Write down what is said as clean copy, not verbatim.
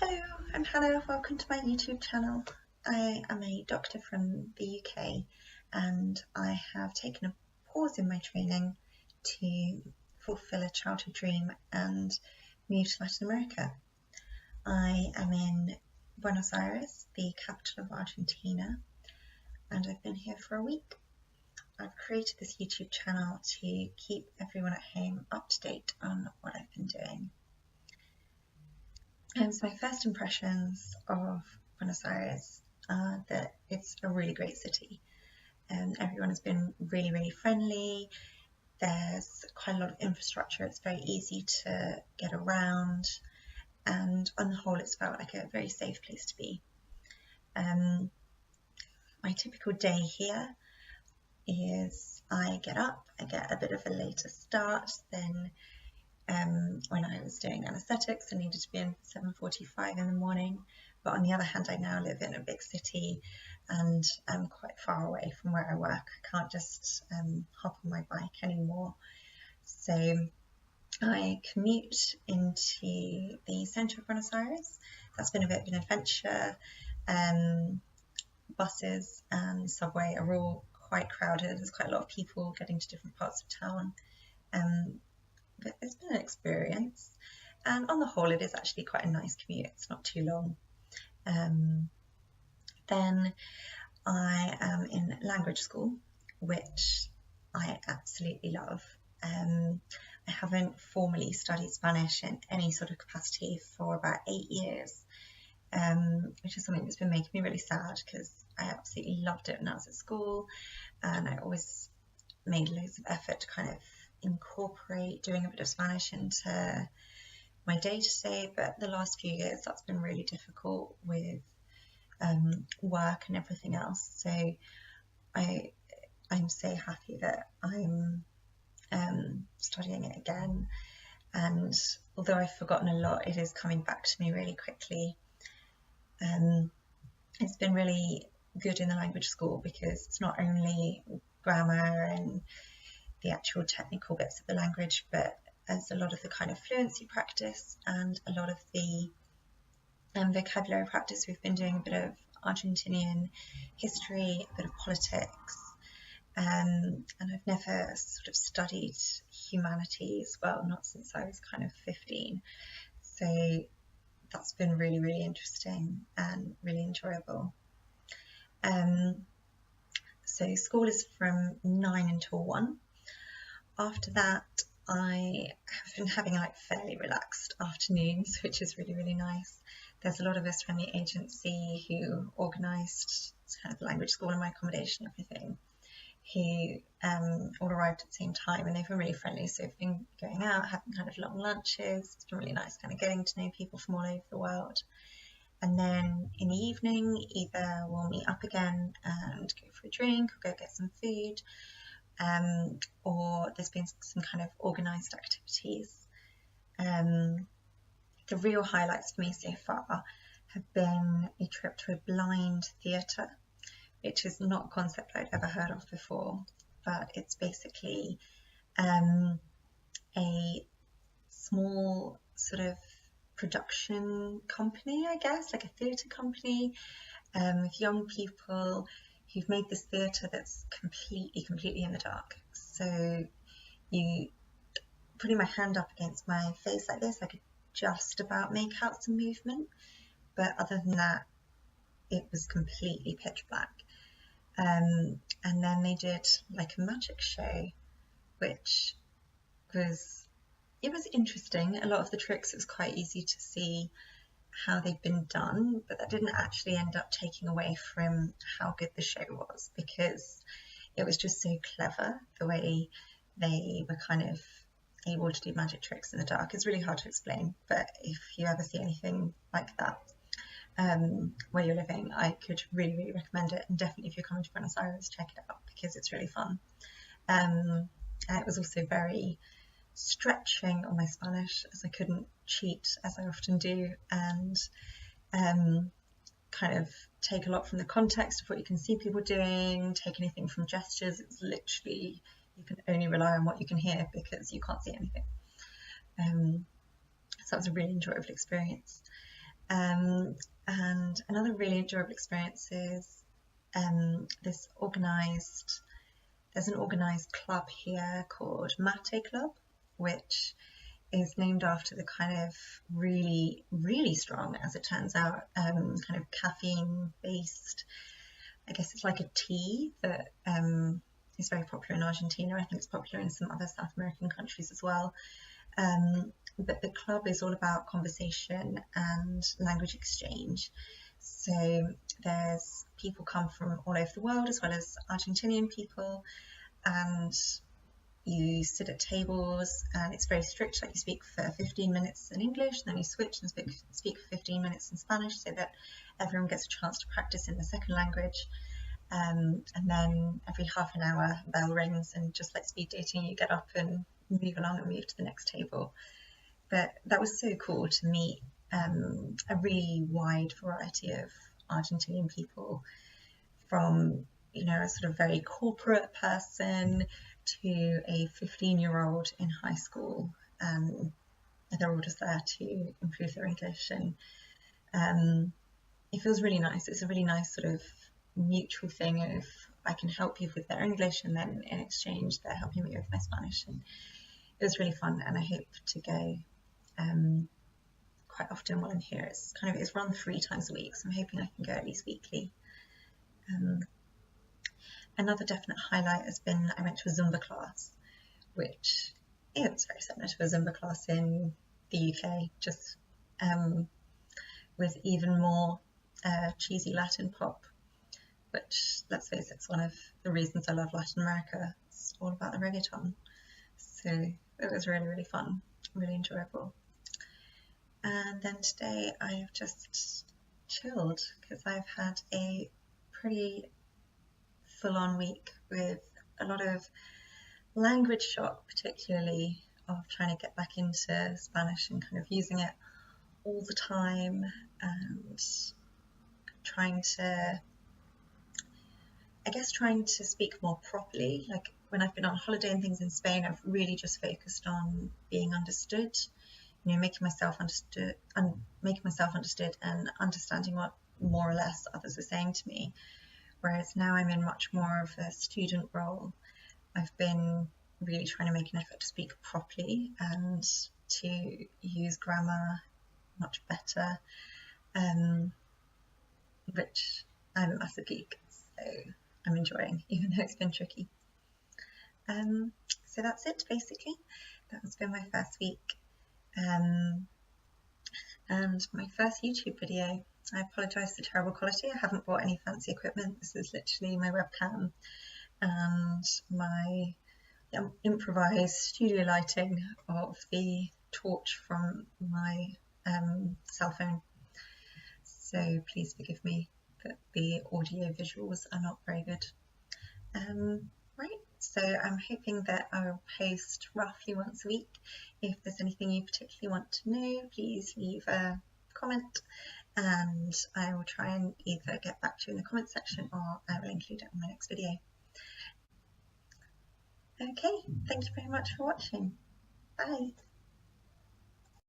Hello, I'm Hannah. Welcome to my YouTube channel. I am a doctor from the UK and I have taken a pause in my training to fulfill a childhood dream and move to Latin America. I am in Buenos Aires, the capital of Argentina, and I've been here for a week. I've created this YouTube channel to keep everyone at home up to date on what I've been doing. And so my first impressions of Buenos Aires are that it's a really great city. Everyone has been really friendly. There's quite a lot of infrastructure. It's very easy to get around, and on the whole it's felt like a very safe place to be. My typical day here is I get up, I get a bit of a later start than when I was doing anaesthetics. I needed to be in 7:45 in the morning, but on the other hand I now live in a big city and I'm quite far away from where I work. I can't just hop on my bike anymore, so I commute into the centre of Buenos Aires. That's been a bit of an adventure. Buses and subway are all quite crowded. There's quite a lot of people getting to different parts of town. But it's been an experience, and on the whole it is actually quite a nice commute. It's not too long. Then I am in language school, which I absolutely love. I haven't formally studied Spanish in any sort of capacity for about 8 years, which is something that's been making me really sad because I absolutely loved it when I was at school, and I always made loads of effort to kind of incorporate doing a bit of Spanish into my day-to-day, but the last few years that's been really difficult with work and everything else. So I'm so happy that I'm studying it again, and although I've forgotten a lot, it is coming back to me really quickly. It's been really good in the language school because it's not only grammar and the actual technical bits of the language, but as a lot of the kind of fluency practice and a lot of the vocabulary practice. We've been doing a bit of Argentinian history, a bit of politics, and I've never sort of studied humanities, well, not since I was kind of 15, so that's been really interesting and really enjoyable. So school is from 9 until 1. After that, I have been having like fairly relaxed afternoons, which is really nice. There's a lot of us from the agency who organised kind of the language school and my accommodation and everything, who all arrived at the same time, and they've been really friendly. So we've been going out, having kind of long lunches. It's been really nice kind of getting to know people from all over the world. And then in the evening, either we'll meet up again and go for a drink or go get some food, or there's been some kind of organised activities. The real highlights for me so far have been a trip to a blind theatre, which is not a concept I'd ever heard of before, but it's basically a small sort of production company, I guess, like a theatre company, with young people who've made this theatre that's completely in the dark. So you putting my hand up against my face like this, I could just about make out some movement, but other than that it was completely pitch black. And then they did like a magic show, which was interesting. A lot of the tricks, it was quite easy to see how they've been done, but that didn't actually end up taking away from how good the show was, because it was just so clever the way they were kind of able to do magic tricks in the dark. It's really hard to explain, but if you ever see anything like that where you're living, I could really recommend it, and definitely if you're coming to Buenos Aires, check it out because it's really fun. And it was also very stretching on my Spanish, as I couldn't cheat as I often do, and kind of take a lot from the context of what you can see people doing, take anything from gestures. It's literally, you can only rely on what you can hear because you can't see anything. So that was a really enjoyable experience. And another really enjoyable experience is there's an organised club here called Mate Club, which is named after the kind of really, really strong, as it turns out, kind of caffeine-based, I guess it's like a tea that is very popular in Argentina. I think it's popular in some other South American countries as well. But the club is all about conversation and language exchange. So there's people come from all over the world, as well as Argentinian people, and you sit at tables and it's very strict, like you speak for 15 minutes in English, then you switch and speak for 15 minutes in Spanish, so that everyone gets a chance to practice in the second language. And then every half an hour bell rings, and just like speed dating, you get up and move along and move to the next table. But that was so cool to meet a really wide variety of Argentinian people, from a sort of very corporate person to a 15-year-old in high school. They're all just there to improve their English, and it feels really nice. It's a really nice sort of mutual thing of I can help you with their English, and then in exchange they're helping me with my Spanish. And it was really fun, and I hope to go quite often while I'm here. It's run 3 times a week, so I'm hoping I can go at least weekly. Another definite highlight has been I went to a Zumba class, which it's very similar to a Zumba class in the UK, just with even more cheesy Latin pop, which, let's face it, it's one of the reasons I love Latin America. It's all about the reggaeton. So it was really, really fun, really enjoyable. And then today I've just chilled because I've had a pretty full-on week with a lot of language shock, particularly of trying to get back into Spanish and kind of using it all the time, and trying to speak more properly. Like when I've been on holiday and things in Spain, I've really just focused on being understood, making myself understood and understanding what more or less others are saying to me. Whereas now I'm in much more of a student role, I've been really trying to make an effort to speak properly and to use grammar much better, which I'm a massive geek, so I'm enjoying, even though it's been tricky. So that's it, basically. That's been my first week. And my first YouTube video. I apologise for the terrible quality. I haven't bought any fancy equipment. This is literally my webcam and my improvised studio lighting of the torch from my cell phone. So please forgive me that the audio visuals are not very good. Right, so I'm hoping that I will post roughly once a week. If there's anything you particularly want to know, please leave a comment, and I will try and either get back to you in the comment section or I will include it in my next video. Okay, thank you very much for watching. Bye.